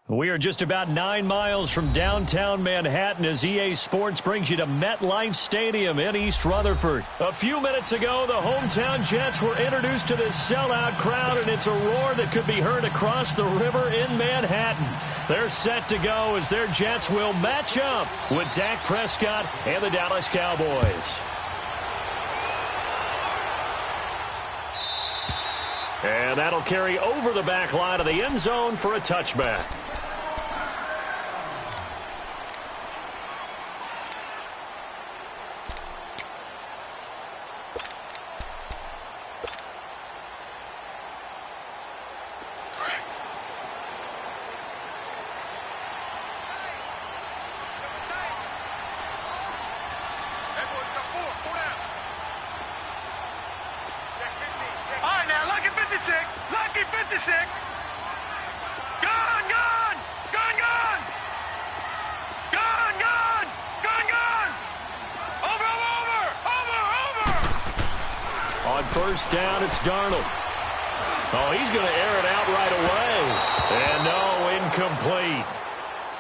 We are just about 9 miles from downtown Manhattan as EA Sports brings you to MetLife Stadium in East Rutherford. A few minutes ago, the hometown Jets were introduced to this sellout crowd, and it's a roar that could be heard across the river in Manhattan. They're set to go as their Jets will match up with Dak Prescott and the Dallas Cowboys. And that'll carry over the back line of the end zone for a touchback. First down, it's Darnold. Oh, he's going to air it out right away. And no, incomplete.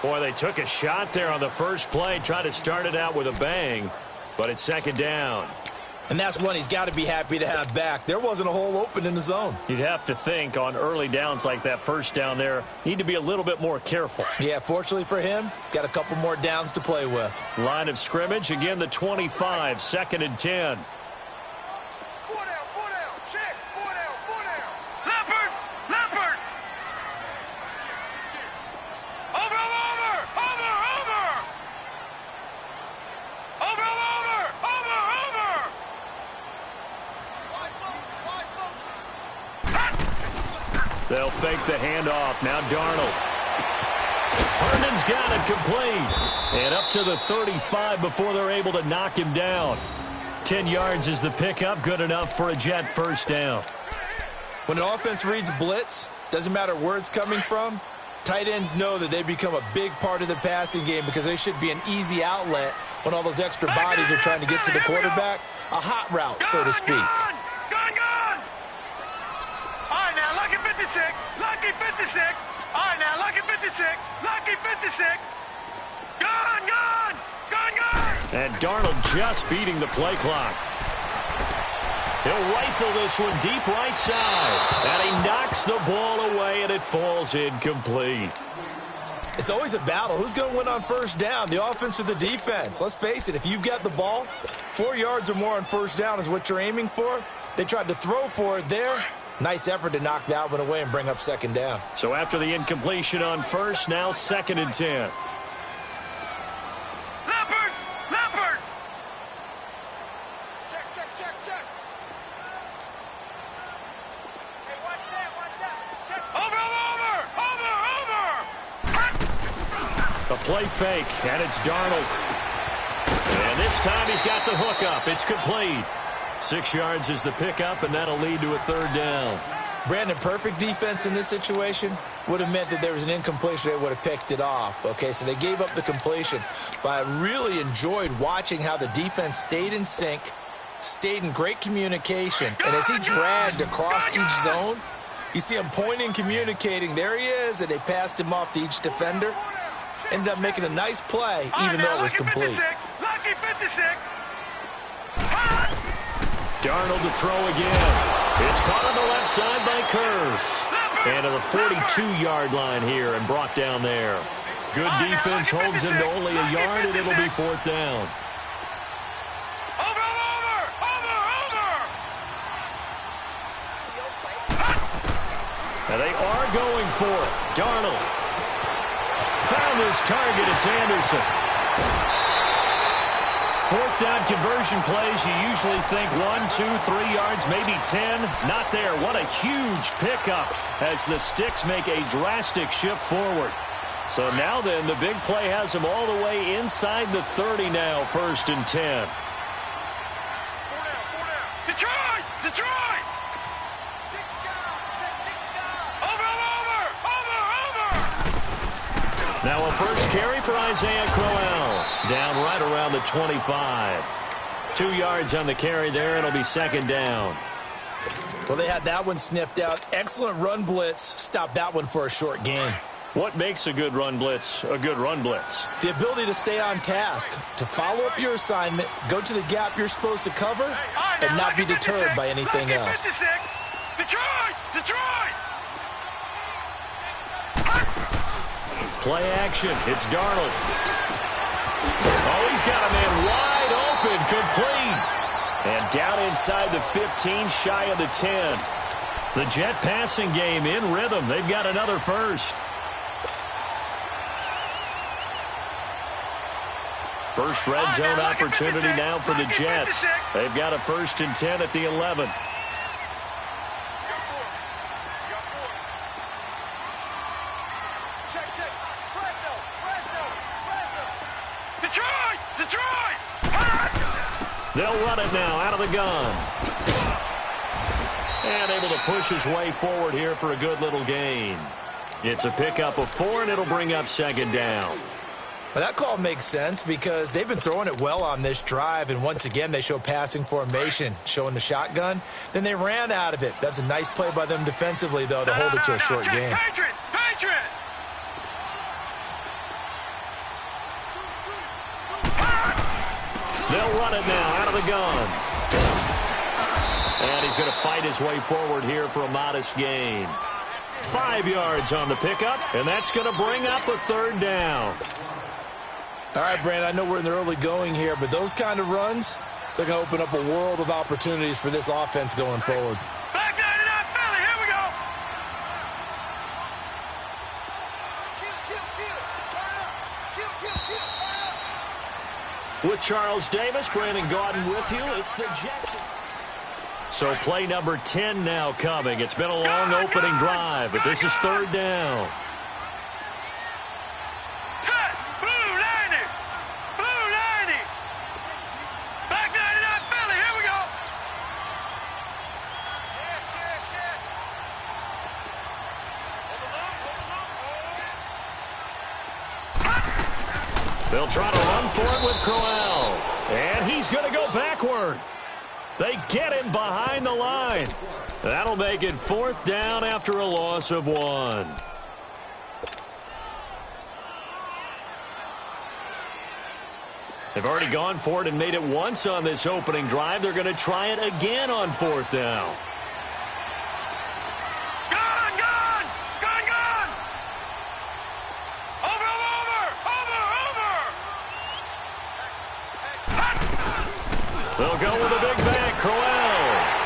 Boy, they took a shot there on the first play, tried to start it out with a bang, but it's second down. And that's one he's got to be happy to have back. There wasn't a hole open in the zone. You'd have to think on early downs like that first down there, need to be a little bit more careful. Yeah, fortunately for him, got a couple more downs to play with. Line of scrimmage, again the 25, second and 10. They'll fake the handoff. Now Darnold. Herndon's got it complete. And up to the 35 before they're able to knock him down. 10 yards is the pickup. Good enough for a Jet first down. When an offense reads blitz, doesn't matter where it's coming from, tight ends know that they become a big part of the passing game because they should be an easy outlet when all those extra bodies are trying to get to the quarterback. A hot route, so to speak. Lucky 56. All right, now, lucky 56. Lucky 56. Gone. And Darnold just beating the play clock. He'll rifle this one deep right side. And he knocks the ball away, and it falls incomplete. It's always a battle. Who's going to win on first down, the offense or the defense? Let's face it, if you've got the ball, 4 yards or more on first down is what you're aiming for. They tried to throw for it there. Nice effort to knock that one away and bring up second down. So after the incompletion on first, now second and 10. Leopard! Check. Hey, watch that. Check. Over! A play fake, and it's Darnold. And this time he's got the hook up. It's complete. 6 yards is the pickup, and that'll lead to a third down. Brandon, perfect defense in this situation would have meant that there was an incompletion. They would have picked it off. Okay, so they gave up the completion. But I really enjoyed watching how the defense stayed in sync, stayed in great communication. And as he dragged across each zone, you see him pointing, communicating. There he is, and they passed him off to each defender. Ended up making a nice play, even though it was complete. Lucky 56. Darnold to throw again. It's caught on the left side by Kurz. And to the 42-yard line here and brought down there. Good defense holds him to only a yard, and it'll be fourth down. Over! Now they are going for it. Darnold. Found his target. It's Anderson. Fourth down conversion plays, you usually think 1, 2, 3 yards, maybe 10. Not there. What a huge pickup as the Sticks make a drastic shift forward. So now then, the big play has them all the way inside the 30 now, first and 10. Detroit! Now a first carry for Isaiah Crowell. Down right around the 25. 2 yards on the carry there. It'll be second down. Well, they had that one sniffed out. Excellent run blitz. Stopped that one for a short gain. What makes a good run blitz a good run blitz? The ability to stay on task, to follow up your assignment, go to the gap you're supposed to cover, and not be deterred by anything else. Detroit! Detroit! Play action. It's Darnold. Oh, he's got a man wide open, complete. And down inside the 15, shy of the 10. The Jet passing game in rhythm. They've got another first. First red zone opportunity now for the Jets. They've got a 1st and 10 at the 11. Detroit! Detroit! They'll run it now out of the gun. And able to push his way forward here for a good little gain. It's a pickup of 4, and it'll bring up 2nd down. But that call makes sense because they've been throwing it well on this drive, and once again they show passing formation, showing the shotgun. Then they ran out of it. That's a nice play by them defensively, though, to hold it to a short game. Patriot! Patriot! They'll run it now out of the gun. And he's going to fight his way forward here for a modest gain. 5 yards on the pickup, and that's going to bring up a 3rd down. All right, Brandon, I know we're in the early going here, but those kind of runs, they're going to open up a world of opportunities for this offense going forward. Back 99 Philly, here we go! With Charles Davis, Brandon Gaudin with you. It's the Jets. So play number 10 now coming. It's been a long opening drive, but this is 3rd down. Set! Blue 90! Blue 90! Back 99 Philly, here we go! They'll try to run for it with Crowell. And he's going to go backward. They get him behind the line. That'll make it 4th down after a loss of 1. They've already gone for it and made it once on this opening drive. They're going to try it again on 4th down. Gone! Gone! Gone! Gone! Over! They'll go with a big bang, Crowell.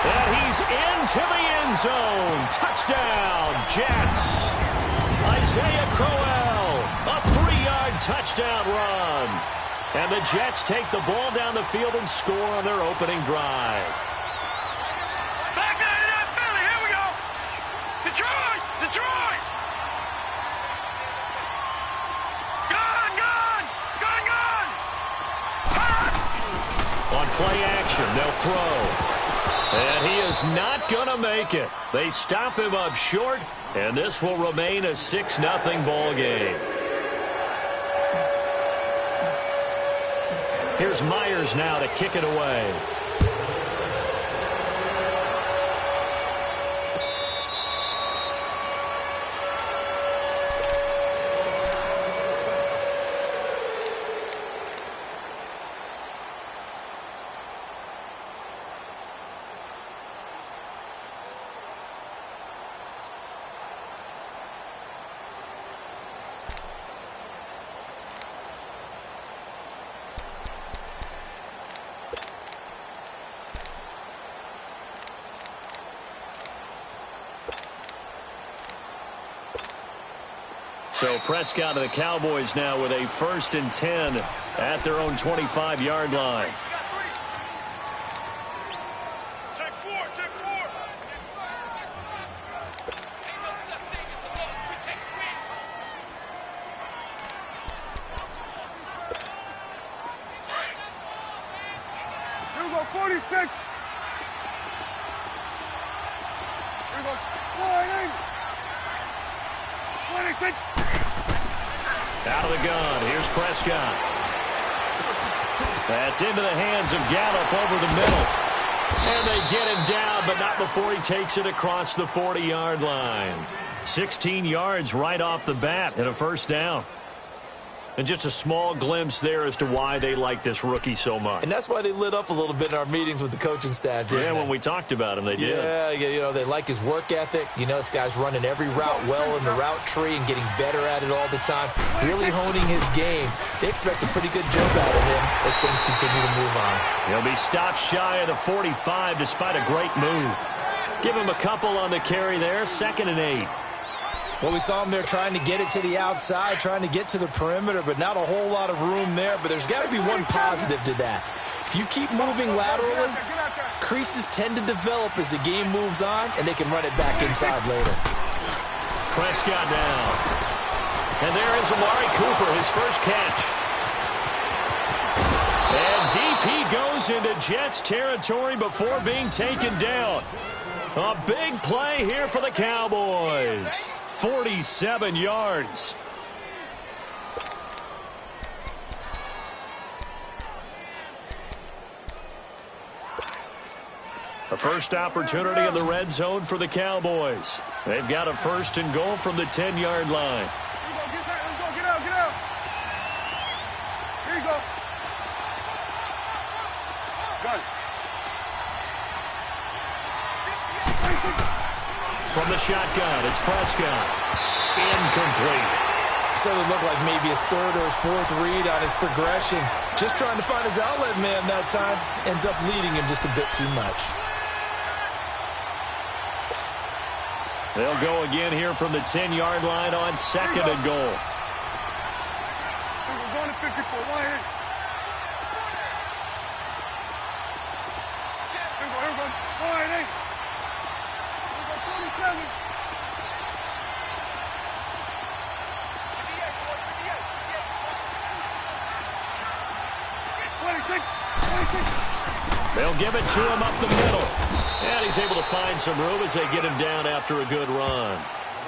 And he's into the end zone. Touchdown, Jets. Isaiah Crowell, a 3-yard touchdown run. And the Jets take the ball down the field and score on their opening drive. Back 99 Philly, here we go! Detroit! Detroit! Gone! Gone! Gone! Gone! On play action, they'll throw. And he is not going to make it. They stop him up short, and this will remain a 6-0 ball game. Here's Myers now to kick it away. So Prescott and the Cowboys now with a 1st and 10 at their own 25-yard line. Take 4, take 4. Here we go, 46. Here we go, 26. Out of the gun, here's Prescott. That's into the hands of Gallup over the middle. And they get him down, but not before he takes it across the 40-yard line. 16 yards right off the bat and a first down. And just a small glimpse there as to why they like this rookie so much. And that's why they lit up a little bit in our meetings with the coaching staff. Yeah, when we talked about him, they did. Yeah, you know, they like his work ethic. You know, this guy's running every route well in the route tree and getting better at it all the time, really honing his game. They expect a pretty good jump out of him as things continue to move on. He'll be stopped shy of the 45 despite a great move. Give him a couple on the carry there, 2nd and 8. Well, we saw him there trying to get it to the outside, trying to get to the perimeter, but not a whole lot of room there. But there's got to be one positive to that. If you keep moving laterally, creases tend to develop as the game moves on, and they can run it back inside later. Prescott now. And there is Amari Cooper, his first catch. And deep he goes into Jets territory before being taken down. A big play here for the Cowboys. 47 yards. A first opportunity in the red zone for the Cowboys. They've got a 1st and goal from the 10-yard line. Get out. Here you go. Got it. From the shotgun, it's Prescott. Incomplete. So it looked like maybe his 3rd or his 4th read on his progression. Just trying to find his outlet man that time. Ends up leading him just a bit too much. They'll go again here from the 10-yard line on 2nd and goal. We're going to 54. Why here? Here we go. Why here? 27. They'll give it to him up the middle. And he's able to find some room as they get him down after a good run.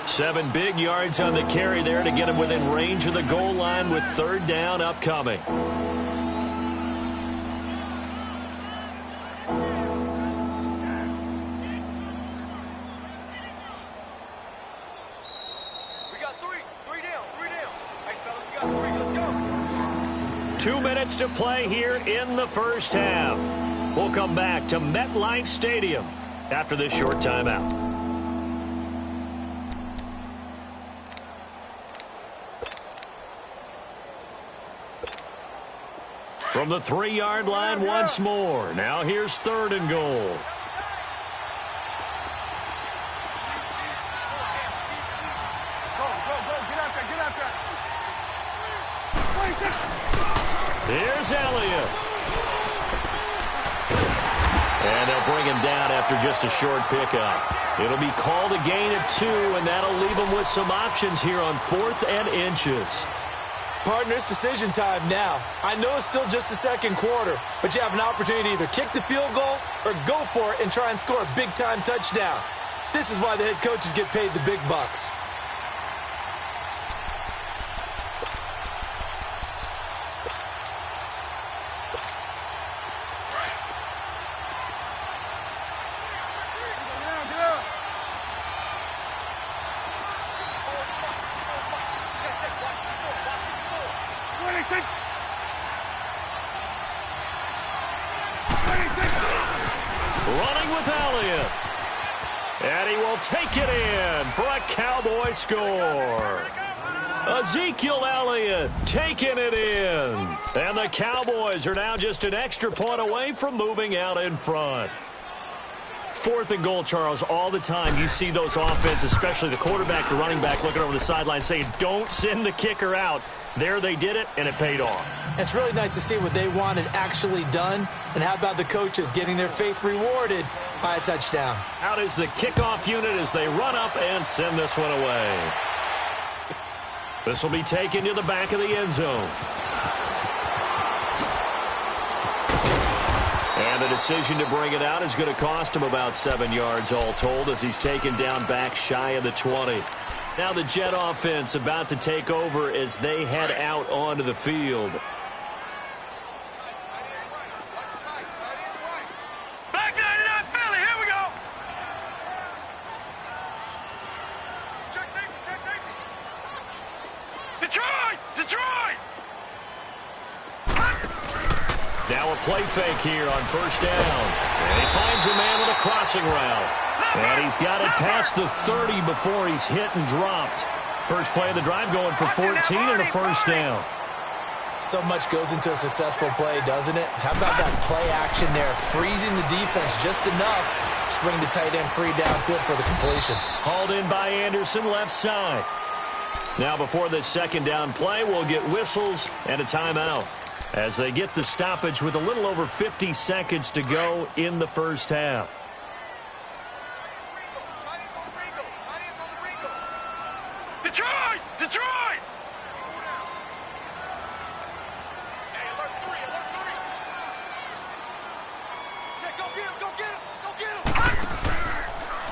7 big yards on the carry there to get him within range of the goal line with 3rd down upcoming. We got 3 down. Hey, fellas, we got 3. Let's go. 2 minutes to play here in the first half. We'll come back to MetLife Stadium after this short timeout. From the 3-yard line once more. Now here's 3rd and goal. Here's Elliott. And they'll bring him down after just a short pickup. It'll be called a gain of 2, and that'll leave them with some options here on 4th and inches. Partner, it's decision time now. I know it's still just the 2nd quarter, but you have an opportunity to either kick the field goal or go for it and try and score a big-time touchdown. This is why the head coaches get paid the big bucks. Running with Elliott. And he will take it in for a Cowboy score. Ezekiel Elliott taking it in. And the Cowboys are now just an extra point away from moving out in front. 4th and goal, Charles, all the time you see those offenses, especially the quarterback, the running back, looking over the sideline saying, don't send the kicker out. There they did it, and it paid off. It's really nice to see what they wanted actually done. And how about the coaches getting their faith rewarded by a touchdown? Out is the kickoff unit as they run up and send this one away. This will be taken to the back of the end zone. And the decision to bring it out is going to cost him about 7 yards all told as he's taken down back shy of the 20. Now the Jet offense about to take over as they head out onto the field. Back 99 Philly, here we go. Now a play fake here on first down. And he finds a man with a crossing route. And he's got it past the 30 before he's hit and dropped. First play of the drive going for 14 and a first down. So much goes into a successful play, doesn't it? How about that play action there? Freezing the defense just enough. Swing the tight end free downfield for the completion. Hauled in by Anderson, left side. Now before this second down play, we'll get whistles and a timeout as they get the stoppage with a little over 50 seconds to go in the first half. Detroit! Detroit!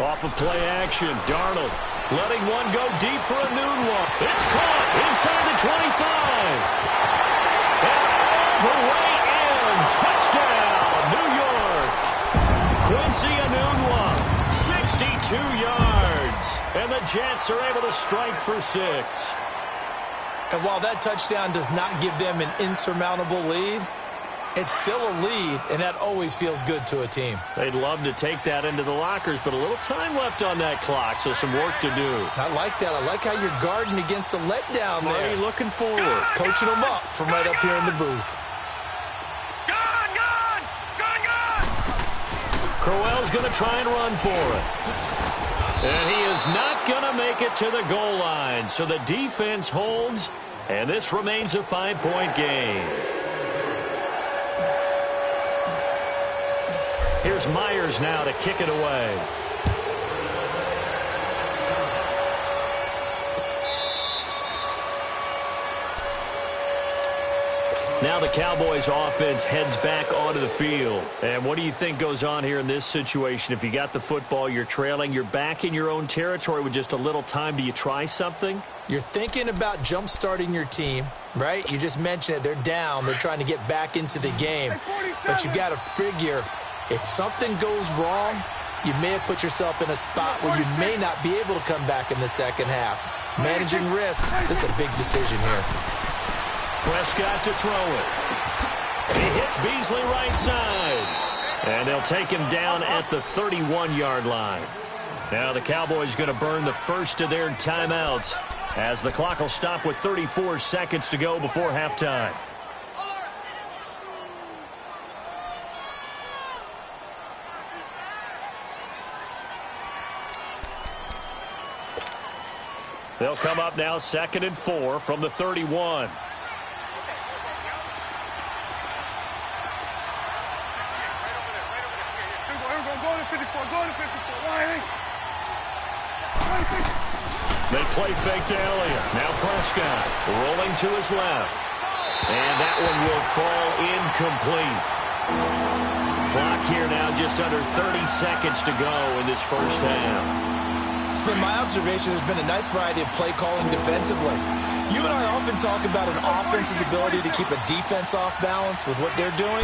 Off of play action, Darnold letting one go deep for a noon one. It's caught inside the 25. And all the way in. Touchdown, New York. Quincy Enunwa, 62 yards. And the Jets are able to strike for 6. And while that touchdown does not give them an insurmountable lead, it's still a lead, and that always feels good to a team. They'd love to take that into the lockers, but a little time left on that clock, so some work to do. I like that. I like how you're guarding against a letdown there. Marty looking forward. Coaching them up from right up here in the booth. Gone! Gone! Gone! Gone! Crowell's going to try and run for it. And he is not going to make it to the goal line, so the defense holds, and this remains a 5-point game. Here's Myers now to kick it away. Now the Cowboys offense heads back onto the field. And what do you think goes on here in this situation? If you got the football, you're trailing, you're back in your own territory with just a little time. Do you try something? You're thinking about jump-starting your team, right? You just mentioned it. They're down. They're trying to get back into the game. But you got to figure, if something goes wrong, you may have put yourself in a spot where you may not be able to come back in the second half. Managing risk, this is a big decision here. Prescott to throw it. He hits Beasley right side. And they'll take him down at the 31-yard line. Now the Cowboys going to burn the first of their timeouts as the clock will stop with 34 seconds to go before halftime. They'll come up now 2nd and 4 from the 31. They play fake to Elliott. Now Prescott rolling to his left. And that one will fall incomplete. Clock here now just under 30 seconds to go in this first half. It's been my observation there's been a nice variety of play calling defensively. You and I often talk about an offense's ability to keep a defense off balance with what they're doing.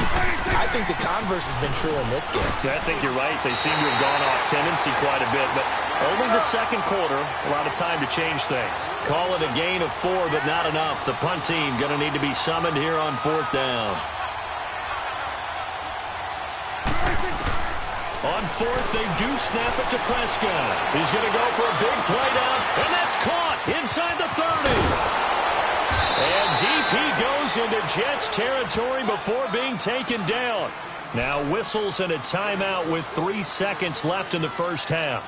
I think the converse has been true in this game. I think you're right. They seem to have gone off tendency quite a bit, but only the second quarter, a lot of time to change things. Call it a gain of 4, but not enough. The punt team going to need to be summoned here on 4th down. On 4th, they do snap it to Prescott. He's going to go for a big play down, and that's caught inside the 30. And DP goes into Jets territory before being taken down. Now whistles and a timeout with 3 seconds left in the first half.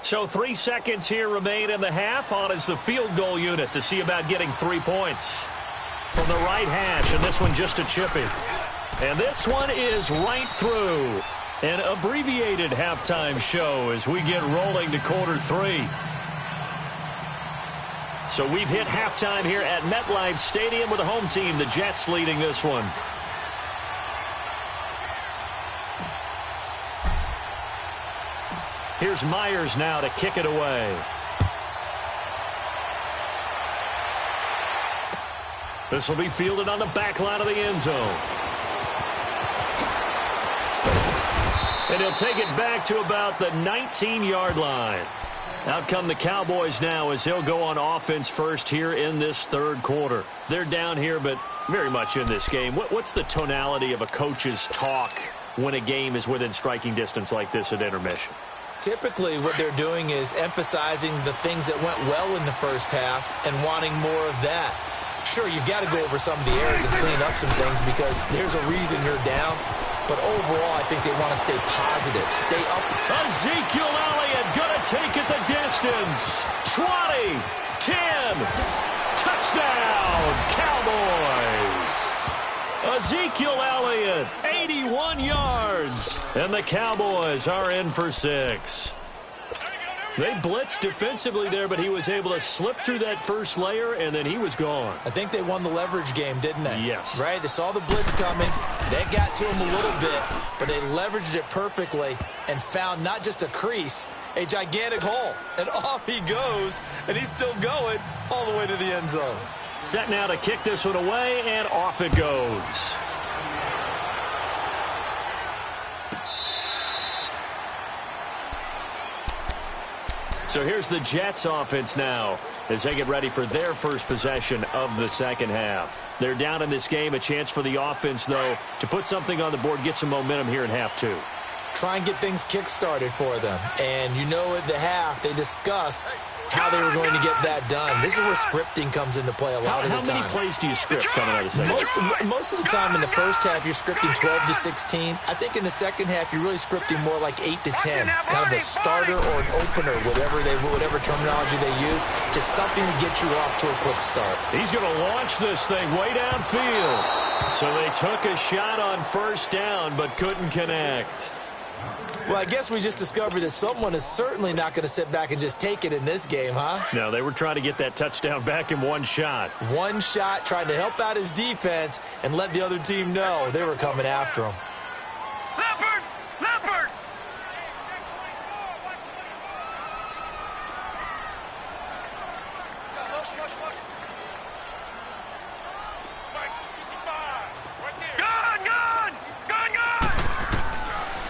So 3 seconds here remain in the half. On is the field goal unit to see about getting 3 points. From the right hash, and this one just a chippy. And this one is right through. An abbreviated halftime show as we get rolling to quarter 3. So we've hit halftime here at MetLife Stadium with the home team, the Jets, leading this one. Here's Myers now to kick it away. This will be fielded on the back line of the end zone. And he'll take it back to about the 19-yard line. Out come the Cowboys now as they'll go on offense first here in this third quarter. They're down here, but very much in this game. What's the tonality of a coach's talk when a game is within striking distance like this at intermission? Typically, what they're doing is emphasizing the things that went well in the first half and wanting more of that. Sure, you've got to go over some of the errors and clean up some things because there's a reason you're down. But overall, I think they want to stay positive, stay up. Ezekiel Elliott going to take it the distance. 20, 10, touchdown, Cowboys. Ezekiel Elliott, 81 yards. And the Cowboys are in for 6. They blitzed defensively there, but he was able to slip through that first layer, and then he was gone. I think they won the leverage game, didn't they? Yes. Right? They saw the blitz coming. That got to him a little bit, but they leveraged it perfectly and found not just a crease, a gigantic hole. And off he goes, and he's still going all the way to the end zone. Set now to kick this one away, and off it goes. So here's the Jets offense now as they get ready for their first possession of the second half. They're down in this game. A chance for the offense, though, to put something on the board, get some momentum here in half two. Try and get things kick-started for them. And you know at the half, they discussed how they were going to get that done. This is where scripting comes into play a lot of the time. How many plays do you script coming out of the second? Most of the time in the first half, you're scripting 12 to 16. I think in the second half, you're really scripting more like 8 to 10. Kind of a starter or an opener, whatever terminology they use. Just something to get you off to a quick start. He's going to launch this thing way downfield. So they took a shot on first down, but couldn't connect. Well, I guess we just discovered that someone is certainly not going to sit back and just take it in this game, huh? No, they were trying to get that touchdown back in one shot. One shot, trying to help out his defense and let the other team know they were coming after him. Leopard! Leopard!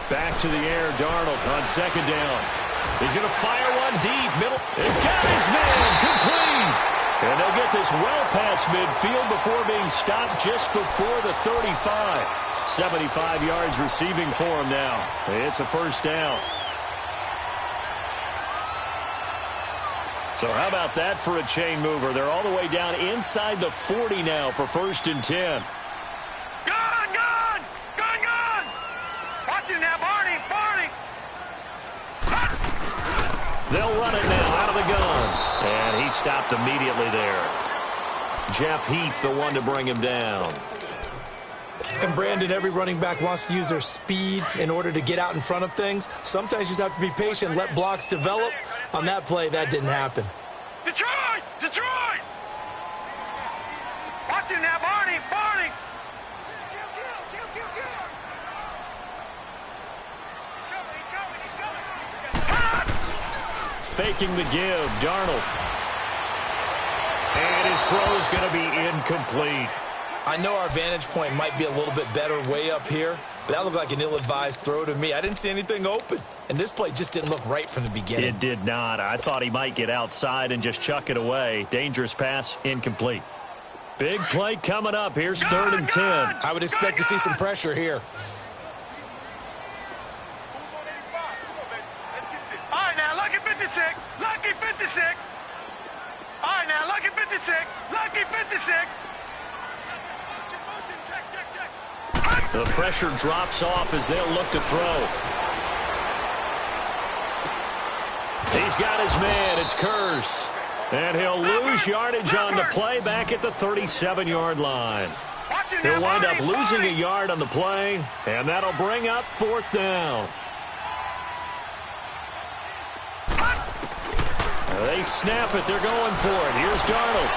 Back to the air, Darnold on second down. He's going to fire one deep, middle. And got his man, complete. And they'll get this well past midfield before being stopped just before the 35. 75 yards receiving for him now. It's a first down. So how about that for a chain mover? They're all the way down inside the 40 now for 1st and 10. They'll run it now out of the gun. And he stopped immediately there. Jeff Heath, the one to bring him down. And Brandon, every running back wants to use their speed in order to get out in front of things. Sometimes you just have to be patient, let blocks develop. On that play, that didn't happen. Detroit! Detroit! Watch him now, Barney! Barney! Faking the give, Darnold. And his throw is going to be incomplete. I know our vantage point might be a little bit better way up here, but that looked like an ill-advised throw to me. I didn't see anything open, and this play just didn't look right from the beginning. It did not. I thought he might get outside and just chuck it away. Dangerous pass, incomplete. Big play coming up. Here's 3rd and 10. I would expect to see some pressure here. All right, now, lucky 56. Lucky 56. All right, now, lucky 56. Lucky 56. The pressure drops off as they'll look to throw. He's got his man. It's Curse. And he'll lose yardage on the play back at the 37-yard line. He'll wind up losing a yard on the play, and that'll bring up 4th down. They snap it. They're going for it. Here's Darnold.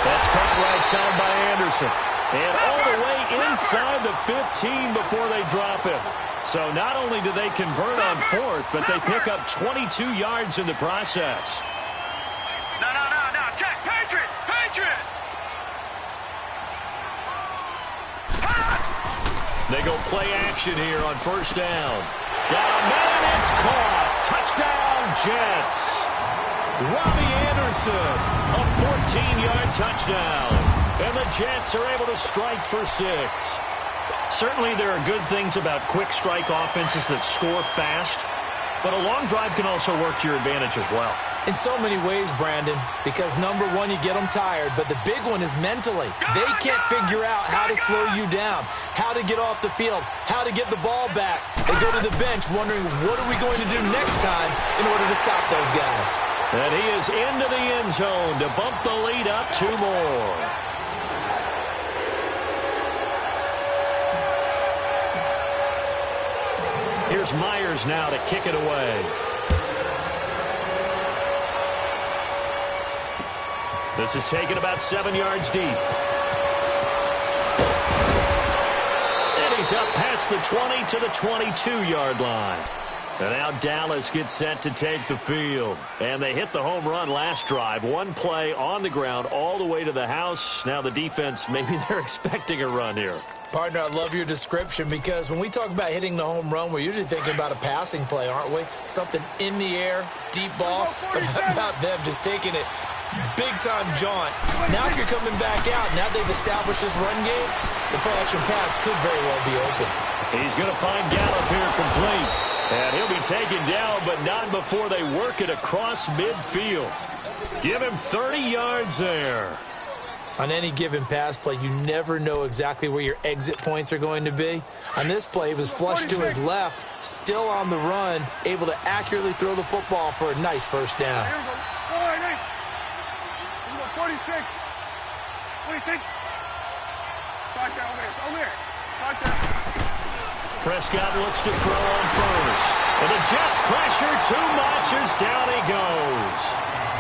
That's caught right side by Anderson. And all the way inside the 15 before they drop it. So not only do they convert on 4th, but they pick up 22 yards in the process. No. Check. Patriot. Patriot. They go play action here on 1st down. Got a man. It's caught. Touchdown, Jets. Robbie Anderson, a 14-yard touchdown. And the Jets are able to strike for 6. Certainly there are good things about quick strike offenses that score fast, but a long drive can also work to your advantage as well. In so many ways, Brandon, because number one, you get them tired, but the big one is mentally. They can't figure out how to slow you down, how to get off the field, how to get the ball back. They go to the bench wondering, what are we going to do next time in order to stop those guys? And he is into the end zone to bump the lead up 2 more. Here's Myers now to kick it away. This is taken about 7 yards deep. And he's up past the 20 to the 22-yard line. And now Dallas gets set to take the field. And they hit the home run last drive. One play on the ground all the way to the house. Now the defense, maybe they're expecting a run here. Partner, I love your description because when we talk about hitting the home run, we're usually thinking about a passing play, aren't we? Something in the air, deep ball. But how about them just taking it big-time jaunt? Now if you're coming back out, now they've established this run game, the play-action pass could very well be open. He's going to find Gallup here complete. And he'll be taken down, but not before they work it across midfield. Give him 30 yards there. On any given pass play, you never know exactly where your exit points are going to be. On this play, he was flushed to his left, still on the run, able to accurately throw the football for a nice first down. Here we go. 46. 46. Start that over there. Over there. Start that. Prescott looks to throw on first. And the Jets pressure too much as down he goes.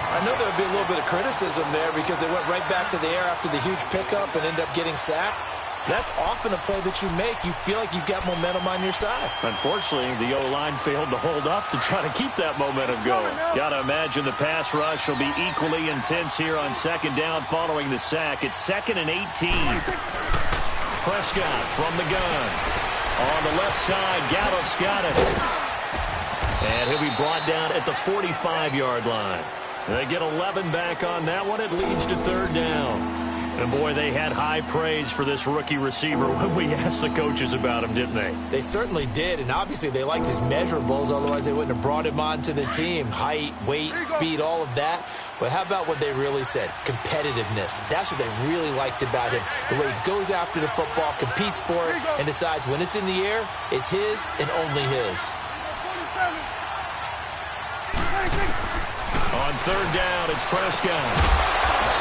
I know there would be a little bit of criticism there because they went right back to the air after the huge pickup and ended up getting sacked. That's often a play that you make. You feel like you've got momentum on your side. Unfortunately, the O-line failed to hold up to try to keep that momentum going. Got to imagine the pass rush will be equally intense here on second down following the sack. It's 2nd and 18. Prescott from the gun. On the left side, Gallup's got it. And he'll be brought down at the 45-yard line. They get 11 back on that one. It leads to 3rd down. And, boy, they had high praise for this rookie receiver when we asked the coaches about him, didn't they? They certainly did, and obviously they liked his measurables. Otherwise, they wouldn't have brought him onto the team. Height, weight, speed, all of that. But how about what they really said? Competitiveness. That's what they really liked about him. The way he goes after the football, competes for it, and decides when it's in the air, it's his and only his. On 3rd down, it's Prescott.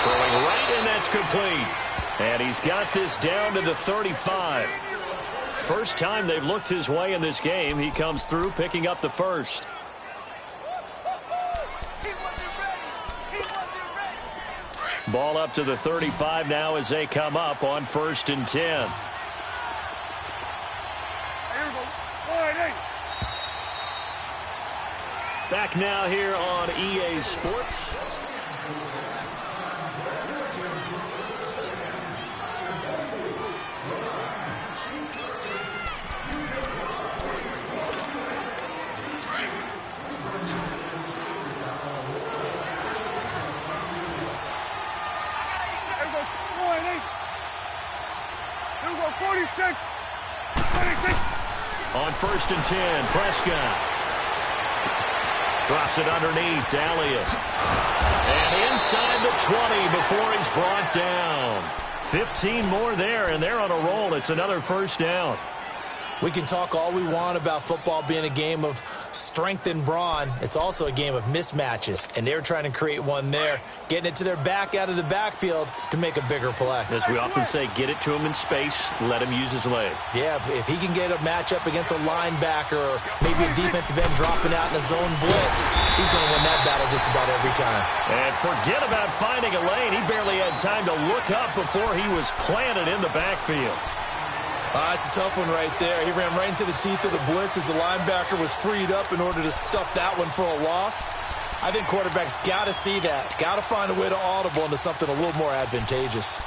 Throwing right, and that's complete. And he's got this down to the 35. First time they've looked his way in this game. He comes through picking up the first. Ball up to the 35 now as they come up on 1st and 10. Back now here on EA Sports. Here we go. 46. 26. On 1st and 10, Prescott. Drops it underneath to Elliott. And inside the 20 before he's brought down. 15 more there, and they're on a roll. It's another first down. We can talk all we want about football being a game of strength and brawn. It's also a game of mismatches, and they're trying to create one there, getting it to their back out of the backfield to make a bigger play. As we often say, get it to him in space, let him use his leg. Yeah, if he can get a matchup against a linebacker or maybe a defensive end dropping out in a zone blitz, he's going to win that battle just about every time. And forget about finding a lane. He barely had time to look up before he was planted in the backfield. It's a tough one right there. He ran right into the teeth of the blitz as the linebacker was freed up in order to stuff that one for a loss. I think quarterbacks got to see that. Got to find a way to audible into something a little more advantageous.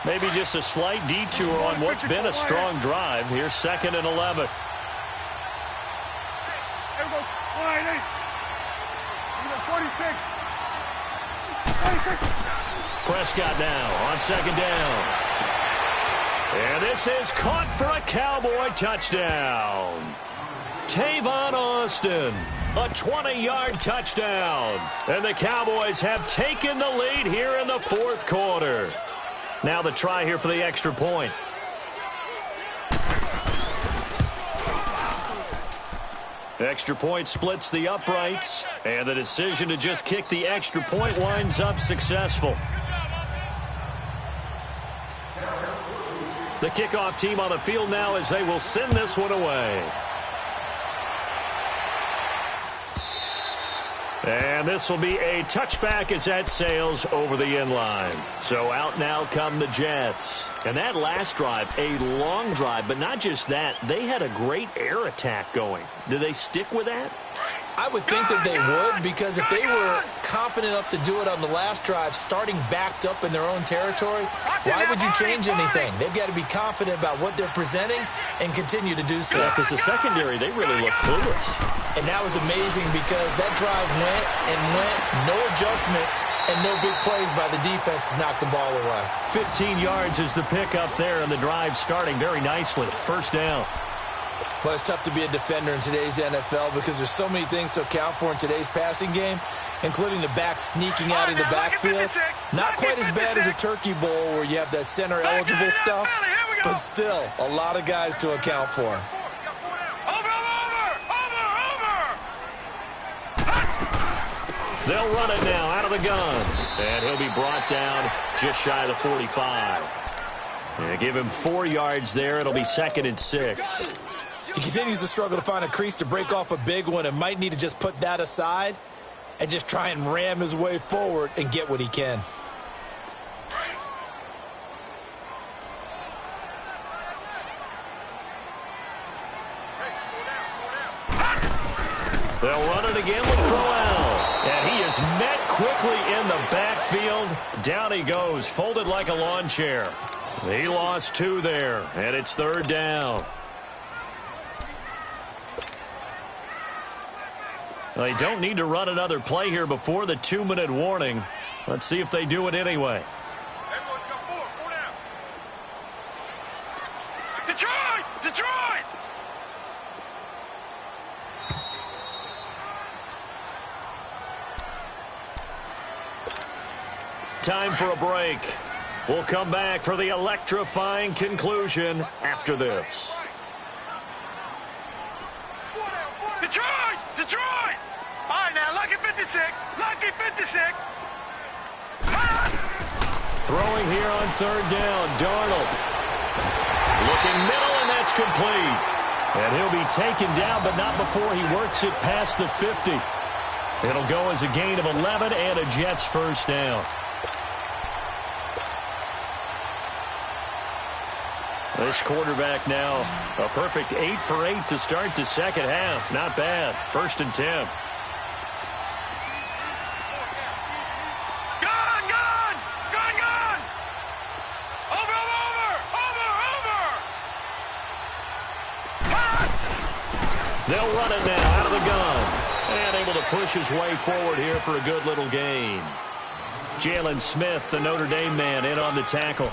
Maybe just a slight detour on what's been a strong drive. Here's 2nd and 11. Here we go. Prescott now on second down. And this is caught for a Cowboy touchdown. Tavon Austin, a 20-yard touchdown. And the Cowboys have taken the lead here in the fourth quarter. Now the try here for the extra point. Extra point splits the uprights, and the decision to just kick the extra point winds up successful. The kickoff team on the field now as they will send this one away. And this will be a touchback as that sails over the end line. So out now come the Jets. And that last drive, a long drive, but not just that. They had a great air attack going. Do they stick with that? I would think that they would, because if they were competent enough to do it on the last drive, starting backed up in their own territory, why would you change anything? They've got to be confident about what they're presenting and continue to do so. Yeah, because the secondary, they really look clueless. And that was amazing because that drive went and went, no adjustments, and no big plays by the defense to knock the ball away. 15 yards is the pickup there, and the drive starting very nicely. First down. Well, it's tough to be a defender in today's NFL because there's so many things to account for in today's passing game, including the back sneaking out of the backfield. Not quite as bad as a Turkey Bowl where you have that center-eligible stuff, but still a lot of guys to account for. They'll run it now out of the gun, and he'll be brought down just shy of the 45. And give him 4 yards there. It'll be 2nd and 6. He continues to struggle to find a crease to break off a big one and might need to just put that aside and just try and ram his way forward and get what he can. They'll run it again with Crowell. And he is met quickly in the backfield. Down he goes, folded like a lawn chair. He lost 2 there, and it's 3rd down. They don't need to run another play here before the 2-minute warning. Let's see if they do it anyway. Detroit! Detroit! Time for a break. We'll come back for the electrifying conclusion after this. Detroit! Detroit! All right, now, lucky 56. Lucky 56. Throwing here on 3rd down, Darnold. Looking middle, and that's complete. And he'll be taken down, but not before he works it past the 50. It'll go as a gain of 11 and a Jets first down. This quarterback now, a perfect 8 for 8 to start the second half. Not bad. 1st and 10. They'll run it now out of the gun. And able to push his way forward here for a good little gain. Jalen Smith, the Notre Dame man, in on the tackle.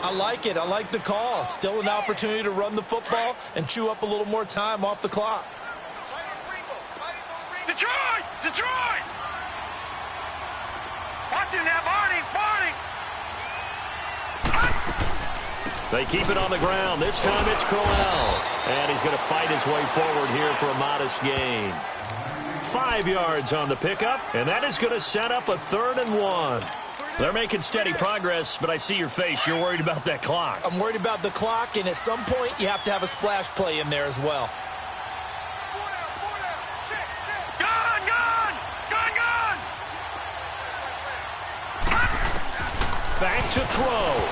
I like it. I like the call. Still an opportunity to run the football and chew up a little more time off the clock. Detroit! Detroit! Watch him now, Barney! Barney! They keep it on the ground. This time it's Crowell. And he's going to fight his way forward here for a modest gain. 5 yards on the pickup, and that is going to set up a 3rd and 1. They're making steady progress, but I see your face. You're worried about that clock. I'm worried about the clock, and at some point you have to have a splash play in there as well. Gun! Gun! Gun! Gun! Back to throw.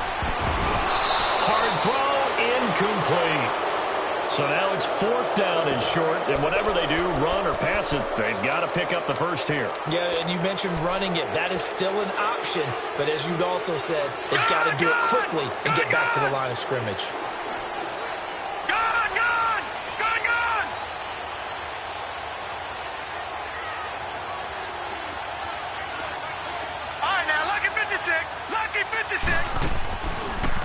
Hard throw, incomplete. So now it's 4th down and short, and whatever they do, run or pass it, they've got to pick up the first here. Yeah, and you mentioned running it. That is still an option, but as you also said, they've got to do it quickly and get back to the line of scrimmage. Gun! Gun! Gun! Gun!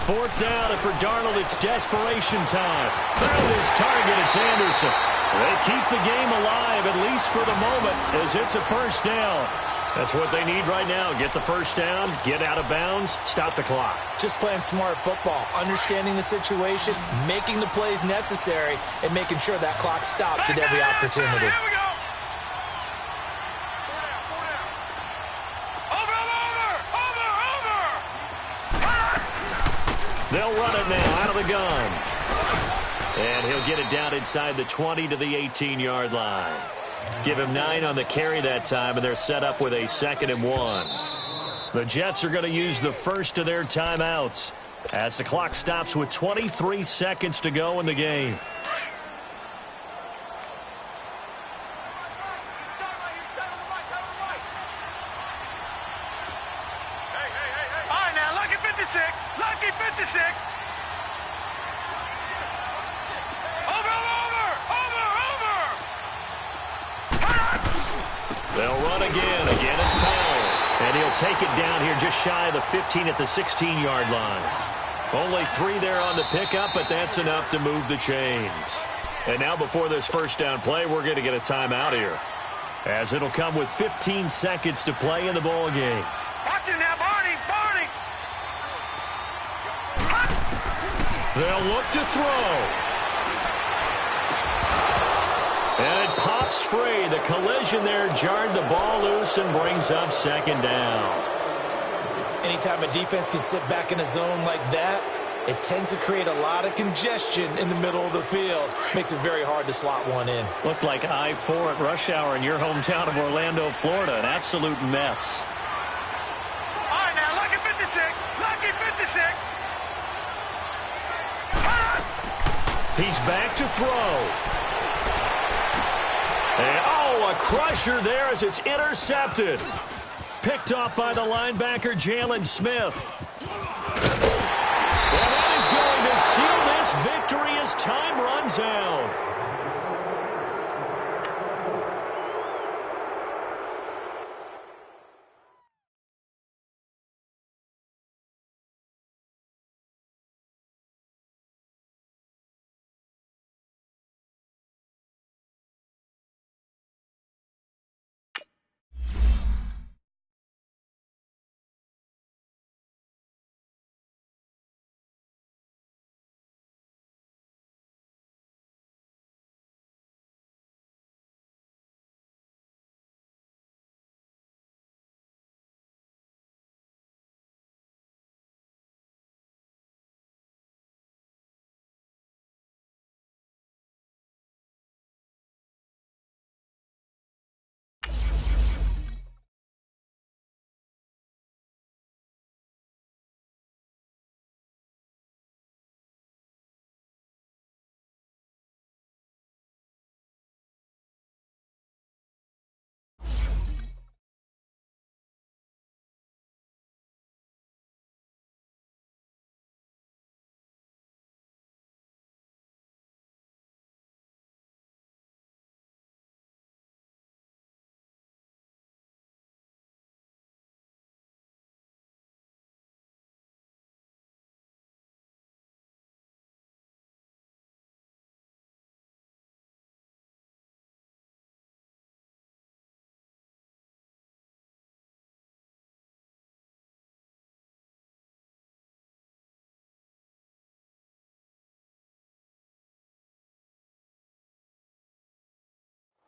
Fourth down, and for Darnold, it's desperation time. Found his target, it's Anderson. They keep the game alive, at least for the moment, as it's a first down. That's what they need right now. Get the first down, get out of bounds, stop the clock. Just playing smart football, understanding the situation, making the plays necessary, and making sure that clock stops at every opportunity. Here we go. Over. They'll run it now out of the gun. And he'll get it down inside the 20 to the 18-yard line. Give him 9 on the carry that time, and they're set up with a 2nd and 1. The Jets are going to use the first of their timeouts as the clock stops with 23 seconds to go in the game. All right, now, lucky 56. Lucky 56. They'll run again. Again, it's Powell. And he'll take it down here just shy of the 15 at the 16-yard line. Only 3 there on the pickup, but that's enough to move the chains. And now before this first down play, we're going to get a timeout here, as it'll come with 15 seconds to play in the ball game. Watch it now, Barney. Barney. They'll look to throw. And it pops free. The collision there jarred the ball loose and brings up 2nd down. Anytime a defense can sit back in a zone like that, it tends to create a lot of congestion in the middle of the field. Makes it very hard to slot one in. Looked like I-4 at rush hour in your hometown of Orlando, Florida. An absolute mess. All right, now, lucky 56. Lucky 56. He's back to throw. And, a crusher there as it's intercepted. Picked off by the linebacker, Jalen Smith. And that is going to seal this victory as time runs out.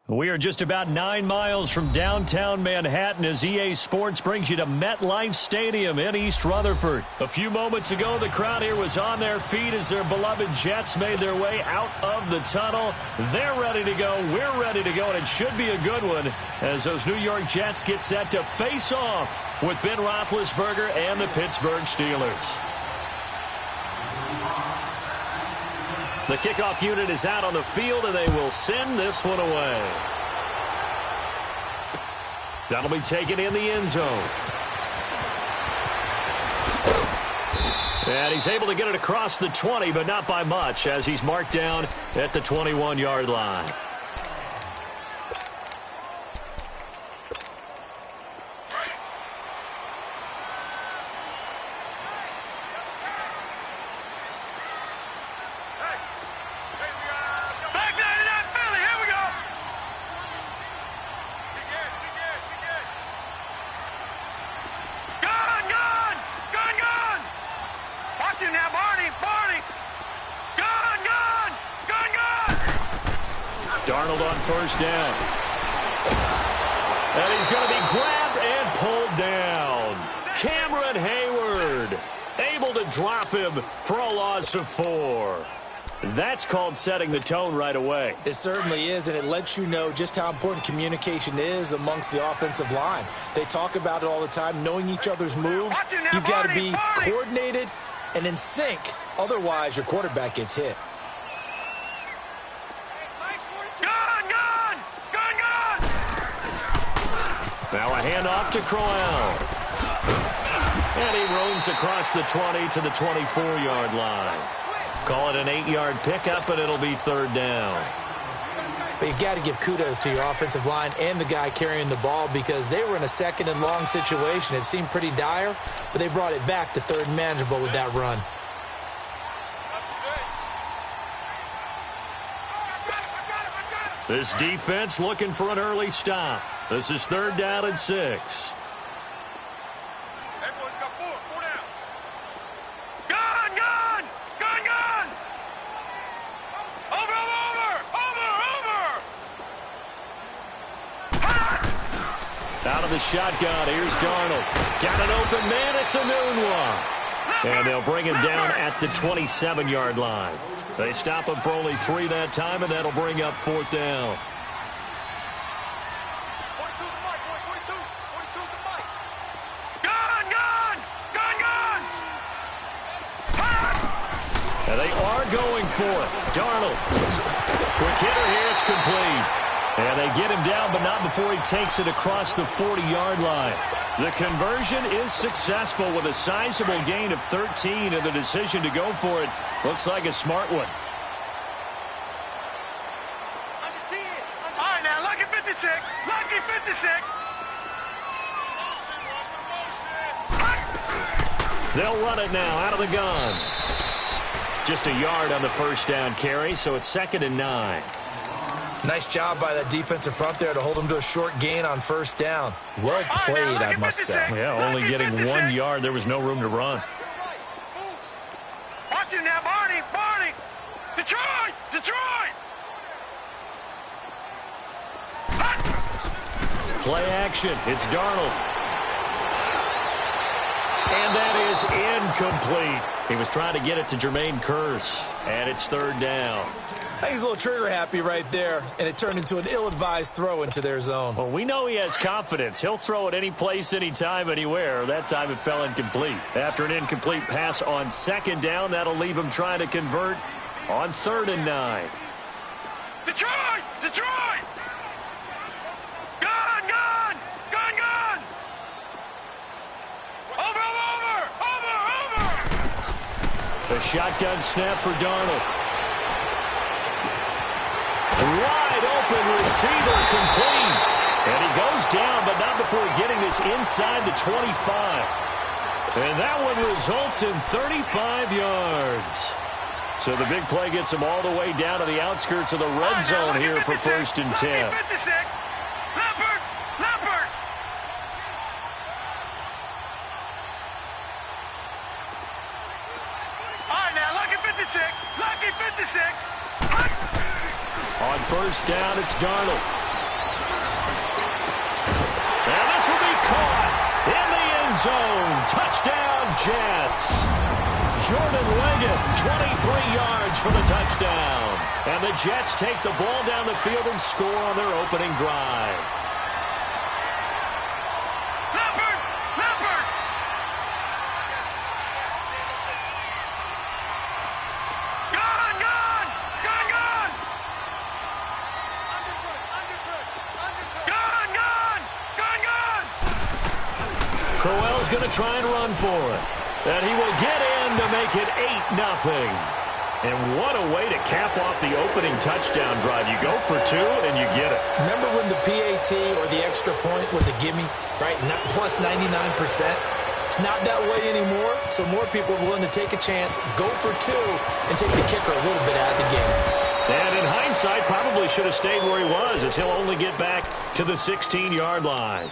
We are just about 9 miles from downtown Manhattan as EA Sports brings you to MetLife Stadium in East Rutherford. A few moments ago, the crowd here was on their feet as their beloved Jets made their way out of the tunnel. They're ready to go. We're ready to go, and it should be a good one as those New York Jets get set to face off with Ben Roethlisberger and the Pittsburgh Steelers. The kickoff unit is out on the field, and they will send this one away. That'll be taken in the end zone. And he's able to get it across the 20, but not by much, as he's marked down at the 21-yard line. Darnold on first down. And he's going to be grabbed and pulled down. Cameron Hayward able to drop him for a loss of 4. That's called setting the tone right away. It certainly is, and it lets you know just how important communication is amongst the offensive line. They talk about it all the time, knowing each other's moves. You've got to be coordinated and in sync. Otherwise, your quarterback gets hit. Now a handoff to Crowell. And he roams across the 20 to the 24-yard line. Call it an 8-yard pickup, and it'll be third down. But you've got to give kudos to your offensive line and the guy carrying the ball because they were in a second and long situation. It seemed pretty dire, but they brought it back to third and manageable with that run. This defense looking for an early stop. This is third down and 6. Everyone's got 4 down. Gun! Over! Out of the shotgun, here's Darnold. Got an open man, it's a noon one. And they'll bring him down at the 27-yard line. They stop him for only 3 that time, and that'll bring up fourth down. 42 to Mike, 42 to Mike. Gun! And they are going for it. Darnold. Quick hitter here, it's complete. And they get him down, but not before he takes it across the 40-yard line. The conversion is successful with a sizable gain of 13, and the decision to go for it looks like a smart one. Under 10. All right, now, lucky 56. Lucky 56. They'll run it now out of the gun. Just a yard on the first down carry, so it's 2nd and 9. Nice job by that defensive front there to hold him to a short gain on first down. Well played, I must say. Yeah, only getting 1 yard. There was no room to run. Watch it now, Barney. Detroit. Play action. It's Darnold. And that is incomplete. He was trying to get it to Jermaine Kearse. And it's third down. I think he's a little trigger happy right there, and it turned into an ill-advised throw into their zone. Well, we know he has confidence. He'll throw it any place, anytime, anywhere. That time it fell incomplete. After an incomplete pass on 2nd down, that'll leave him trying to convert on 3rd and 9. Detroit! Gun! Over! The shotgun snap for Darnold. Wide open receiver complete. And he goes down, but not before getting this inside the 25. And that one results in 35 yards. So the big play gets him all the way down to the outskirts of the red zone here for 1st and 10. 56. Leopard! All right, now, lucky 56. On first down, it's Darnold. And this will be caught in the end zone. Touchdown, Jets. Jordan Leggett, 23 yards for the touchdown. And the Jets take the ball down the field and score on their opening drive. Leopard! Crowell's going to try and run for it. And he will get in to make it 8-0. And what a way to cap off the opening touchdown drive. You go for 2 and you get it. Remember when the PAT or the extra point was a gimme, right? Plus 99%. It's not that way anymore, so more people are willing to take a chance, go for 2, and take the kicker a little bit out of the game. And in hindsight, probably should have stayed where he was, as he'll only get back to the 16-yard line.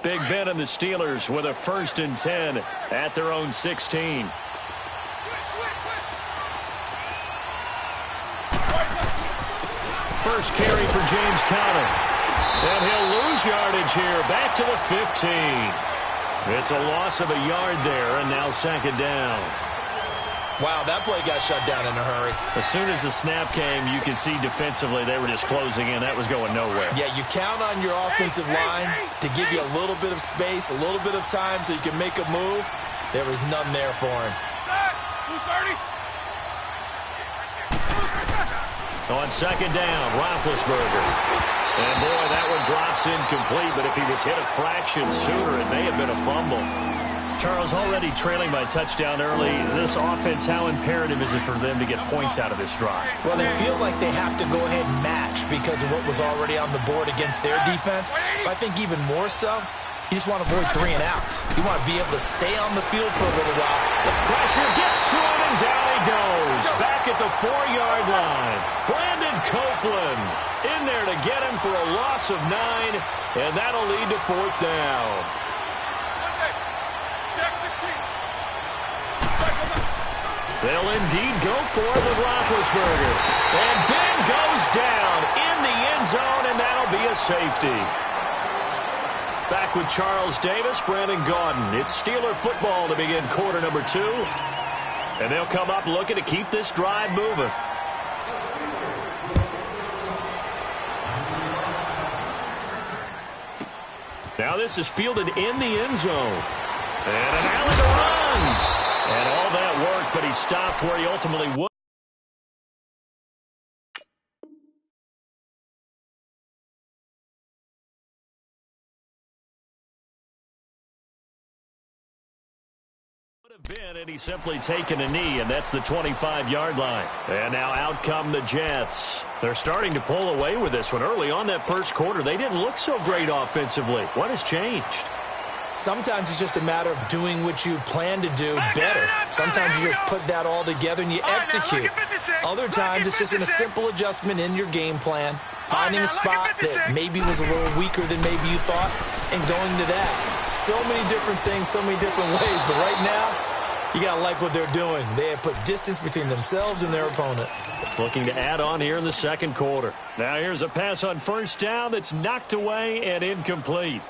Big Ben and the Steelers with a 1st and 10 at their own 16. First carry for James Conner. And he'll lose yardage here. Back to the 15. It's a loss of a yard there, and now 2nd down. Wow, that play got shut down in a hurry. As soon as the snap came, you could see defensively they were just closing in. That was going nowhere. Yeah, you count on your offensive line to give you a little bit of space, a little bit of time so you can make a move. There was none there for him. On 2nd down, Roethlisberger. And, boy, that one drops incomplete, but if he was hit a fraction sooner, it may have been a fumble. Charles, already trailing by touchdown early, this offense, how imperative is it for them to get points out of this drive? Well, they feel like they have to go ahead and match because of what was already on the board against their defense. But I think even more so, you just want to avoid 3 and outs. You want to be able to stay on the field for a little while. The pressure gets to him, and down he goes. Back at the 4-yard line. Brandon Copeland in there to get him for a loss of 9, and that'll lead to 4th down. They'll indeed go for it with Roethlisberger. And Ben goes down in the end zone, and that'll be a safety. Back with Charles Davis, Brandon Gaudin. It's Steeler football to begin quarter number 2. And they'll come up looking to keep this drive moving. Now this is fielded in the end zone. And an alley to run. And all that work, but he stopped where he ultimately would. Have been, and he's simply taken a knee, and that's the 25-yard line. And now out come the Jets. They're starting to pull away with this one. Early on that first quarter, they didn't look so great offensively. What has changed? Sometimes it's just a matter of doing what you plan to do better. Sometimes you just put that all together and you execute. Other times it's just a simple adjustment in your game plan, finding a spot that maybe was a little weaker than maybe you thought, and going to that. So many different things, so many different ways, but right now, you got to like what they're doing. They have put distance between themselves and their opponent. Looking to add on here in the second quarter. Now here's a pass on 1st down that's knocked away and incomplete.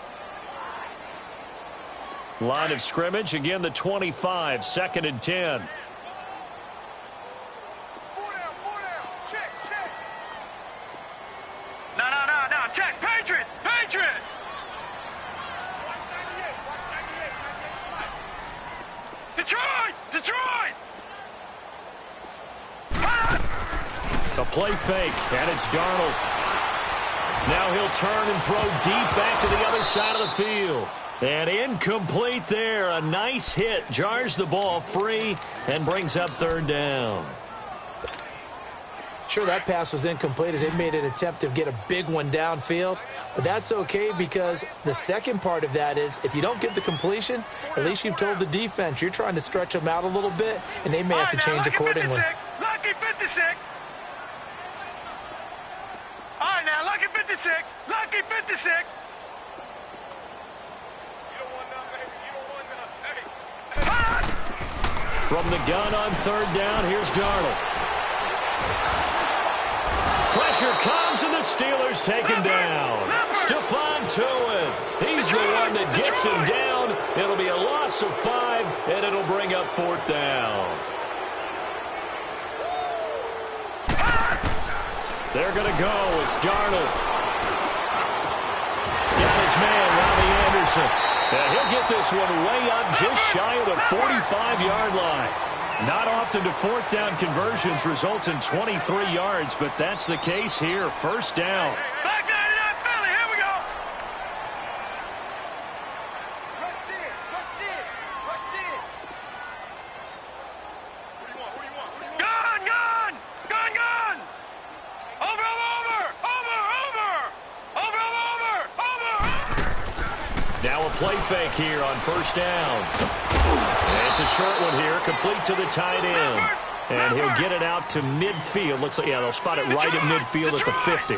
Line of scrimmage, again the 25, 2nd and 10. No, check, Patriot! Detroit! A play fake, and it's Darnold. Now he'll turn and throw deep back to the other side of the field. And incomplete there. A nice hit. Jars the ball free and brings up 3rd down. Sure, that pass was incomplete as they made an attempt to get a big one downfield. But that's okay because the second part of that is if you don't get the completion, at least you've told the defense you're trying to stretch them out a little bit, and they may have to change accordingly. Lucky 56. All right, now, lucky 56. Lucky 56. From the gun on 3rd down, here's Darnold. Pressure comes, and the Steelers take him down. Stephon Tuitt, he's the one that gets him down. It'll be a loss of 5, and it'll bring up 4th down. They're going to go. It's Darnold. Got his man, Robbie Anderson. And he'll get this one way up just shy of the 45-yard line. Not often do 4th down conversions result in 23 yards, but that's the case here. 1st down. Back 99 Philly, here we go. Rush in. Who do you want? Gun. Over. Now a play fake here on 1st down. And it's a short one here, complete to the tight end. And he'll get it out to midfield. Looks like, yeah, they'll spot it right at midfield at the 50.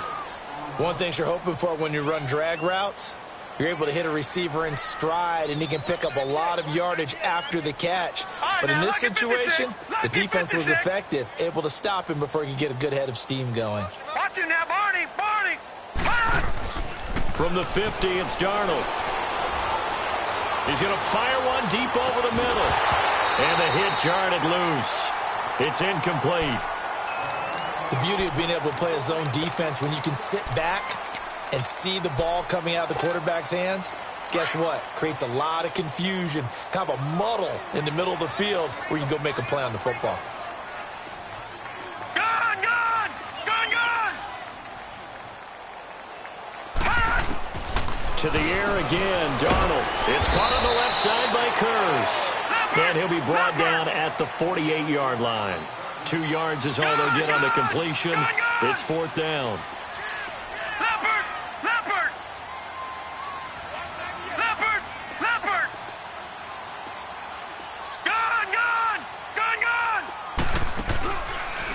One thing you're hoping for when you run drag routes, You're able to hit a receiver in stride, and he can pick up a lot of yardage after the catch. But in this situation, the defense was effective, able to stop him before he could get a good head of steam going. Watch him now, Barney. From the 50, it's Darnold. He's going to fire one deep over the middle. And the hit jarred it loose. It's incomplete. The beauty of being able to play a zone defense when you can sit back and see the ball coming out of the quarterback's hands, guess what? Creates a lot of confusion, kind of a muddle in the middle of the field where you can go make a play on the football. To the air again, Darnold. It's caught on the left side by Kurz. And he'll be brought down at the 48-yard line. 2 yards is all they'll get on the completion. It's 4th down.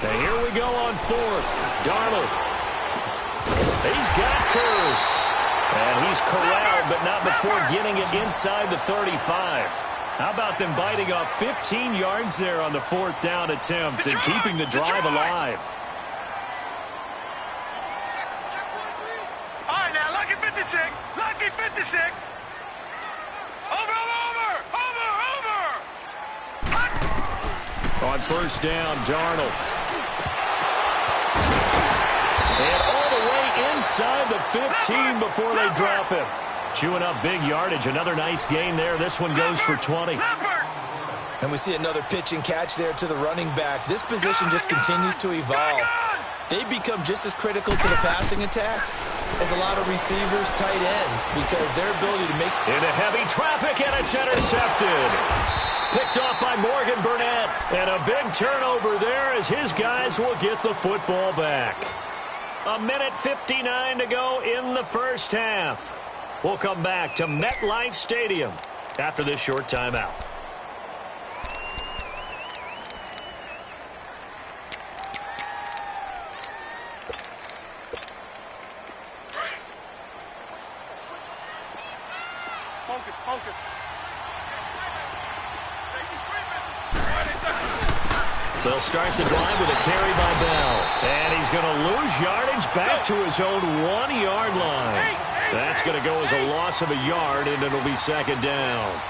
And here we go on 4th. Darnold. He's got Kurz. And he's corralled, but not before getting it inside the 35. How about them biting off 15 yards there on the 4th down attempt and keeping the drive alive? All right, now, lucky 56. Lucky 56. Over. On 1st down, Darnold. And all the way inside the 15 before they drop him. Chewing up big yardage. Another nice gain there. This one goes for 20. And we see another pitch and catch there to the running back. This position just continues to evolve. They become just as critical to the passing attack as a lot of receivers, tight ends, because their ability to make... Into heavy traffic, and it's intercepted. Picked off by Morgan Burnett. And a big turnover there as his guys will get the football back. 1:59 to go in the first half. We'll come back to MetLife Stadium after this short timeout. Focus. They'll start the drive with a carry by Bell. And he's going to lose yardage back to his own 1-yard line. That's going to go as a loss of a yard, and it'll be 2nd down.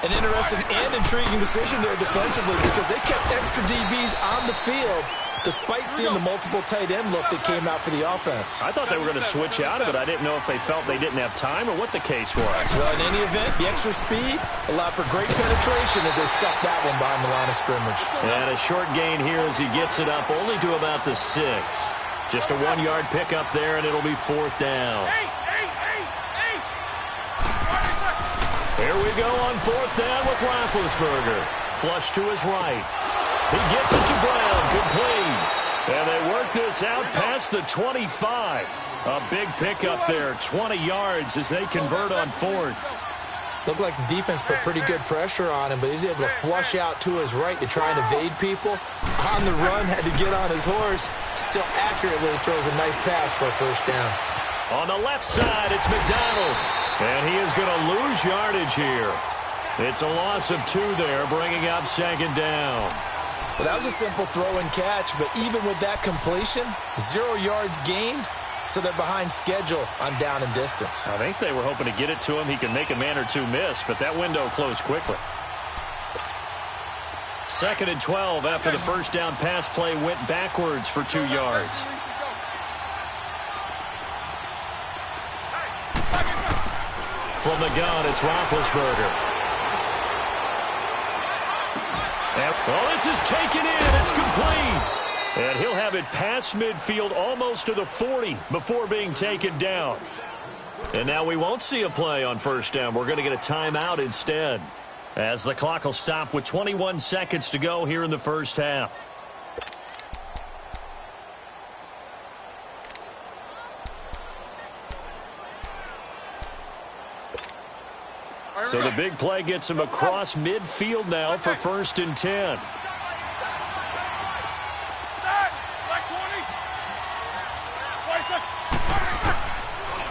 An interesting and intriguing decision there defensively because they kept extra DBs on the field despite seeing the multiple tight end look that came out for the offense. I thought they were going to switch out of it. I didn't know if they felt they didn't have time or what the case was. Well, in any event, the extra speed allowed for great penetration as they stuck that one behind the line of scrimmage. And a short gain here as he gets it up only to about the 6. Just a 1-yard pickup there, and it'll be 4th down. Here we go on 4th down with Roethlisberger. Flush to his right. He gets it to Brown, complete. And they work this out past the 25. A big pickup there, 20 yards as they convert on 4th. Looked like the defense put pretty good pressure on him, but he's able to flush out to his right to try and evade people. On the run, had to get on his horse. Still accurately throws a nice pass for a 1st down. On the left side, it's McDonald. And he is going to lose yardage here. It's a loss of 2 there, bringing up 2nd down. Well, that was a simple throw and catch, but even with that completion, 0 yards gained, so they're behind schedule on down and distance. I think they were hoping to get it to him. He could make a man or 2 miss, but that window closed quickly. 2nd and 12 after the 1st down pass play went backwards for 2 yards. From the gun, it's Roethlisberger. Well, this is taken in. It's complete. And he'll have it past midfield almost to the 40 before being taken down. And now we won't see a play on 1st down. We're going to get a timeout instead, as the clock will stop with 21 seconds to go here in the first half. So the big play gets him across midfield now for 1st and 10.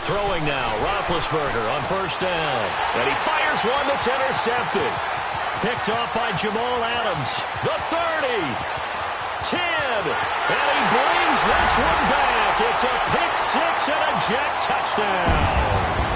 Throwing now, Roethlisberger on first down. And he fires one that's intercepted. Picked off by Jamal Adams. The 30. 10. And he brings this one back. It's a pick six and a Jet touchdown.